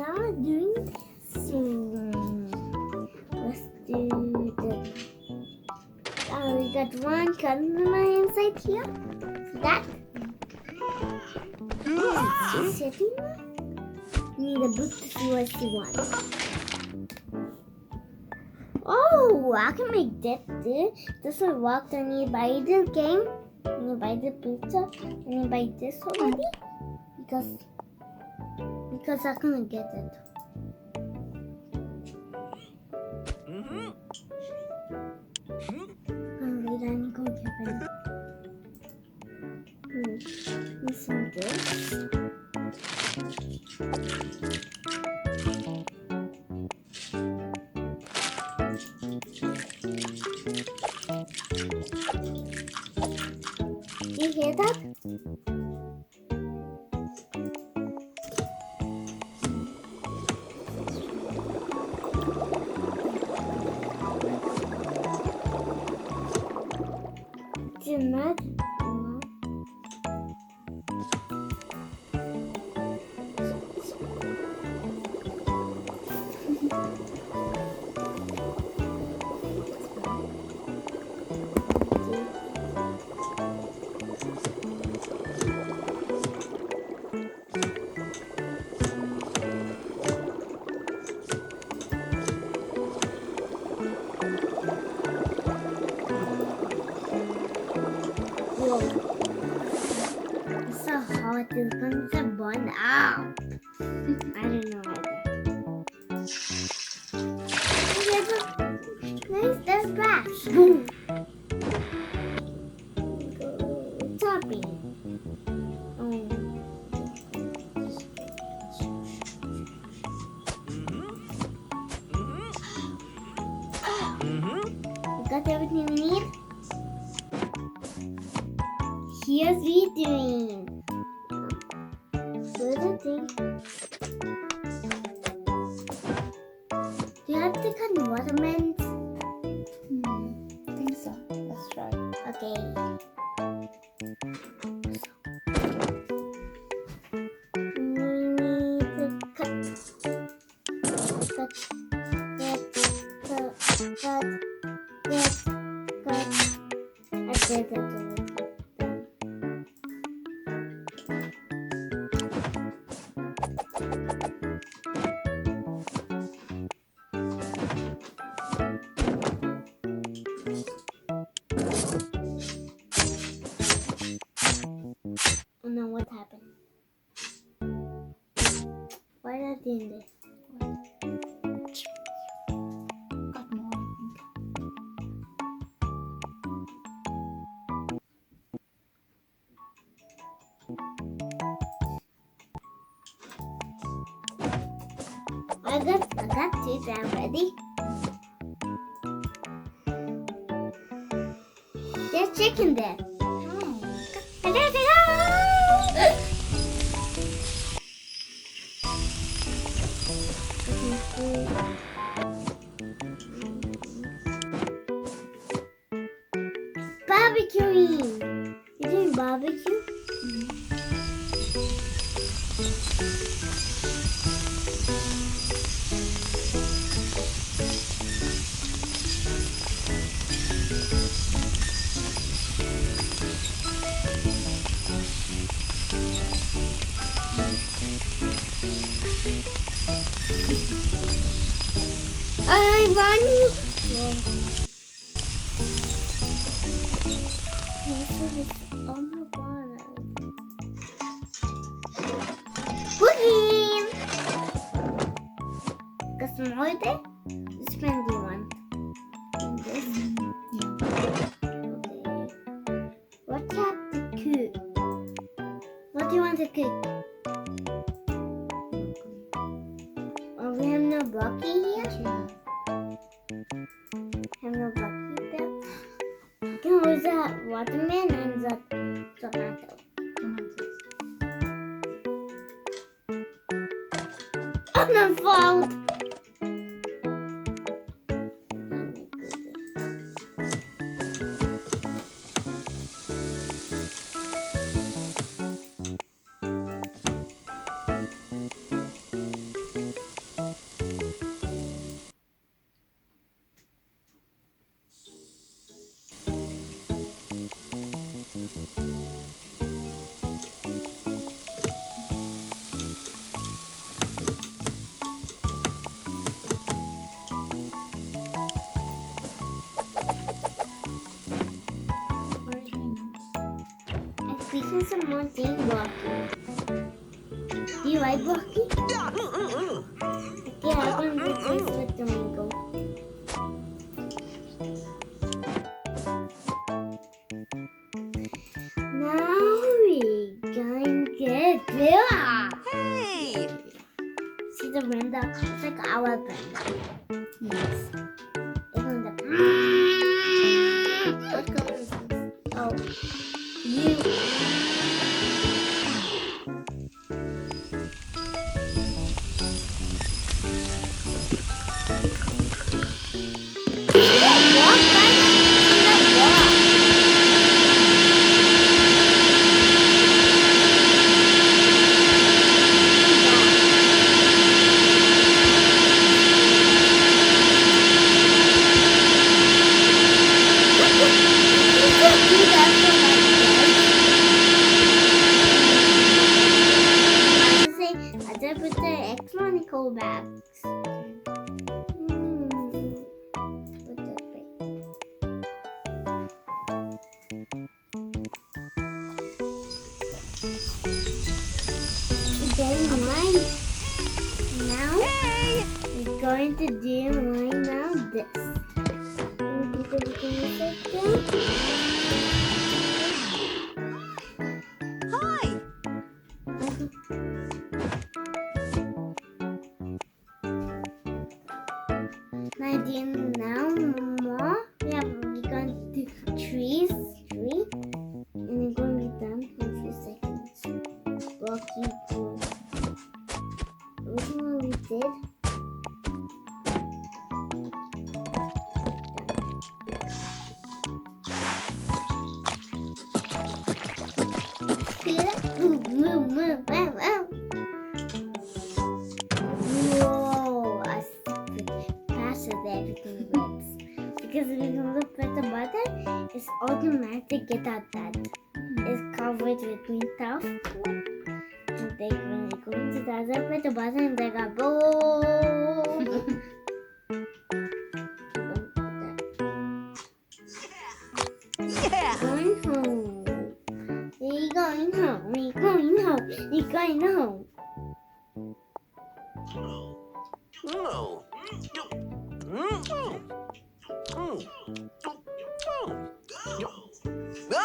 now I'm doing this. Let's do the. We got one camera inside here. See that? It's just sitting. Need a book to see what she wants. Oh, I can make that too. This will work. I need to buy the game. I need to buy the pizza. I need to buy this already because I couldn't get it. Wait, I need to go get it. Need some this. You hear that? It's not. It's so hard to put the bun out. I don't know why that. Nice, there's grass. Boom. Topping. Oh. You got everything you need? Here's doing. Where's the thing? Do you have to cut watermelons? I think so. Let's try. Okay. We need to cut. I did it. Oh no, what happened? Why did I do this? Got more, I think. I got two down ready. There's chicken there. Barbecuing. You're doing barbecue? I'm running. Oh my god. Cooking! Got some more there? Which one do you want? This? Yeah. Okay. What do you have to cook? What do you want to cook? Oh, we have no broccoli here? Yeah. Have no broccoli there? No, is that watermelon and that tomato? Tomatoes. Oh, no fault! some more thing walking. Do you like walking? Okay, I'm going to do this with the mango. Now we're going to get Bella. Hey! See the panda? It's like our panda. Yes. It's on the... What color is this? Oh, you... Walk right in the wall. I just put the electronical bags. Put that back. Then mine. Now we're going to do mine now this. Hi! Now more. Yeah, we're going to do trees. Tree. And we're going to be done in a few seconds. Walking through. Originally we did. See that? Move, move, move. Wow, wow. Whoa, I faster than everything works. Because if you look at the button, it's automatic get out that. It's covered with green stuff. And they when they go into the other press the button, they go boom. Yeah! Going home. We're going home. We're going home. We're going home. No! No!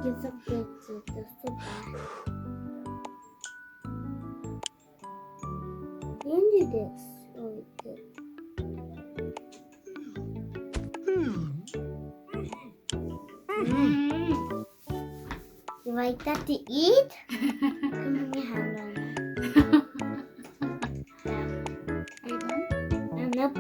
It's a bit so bad. You do this. Oh, we did. You like that to eat? Come on, your hand on that. Are you done? Nope.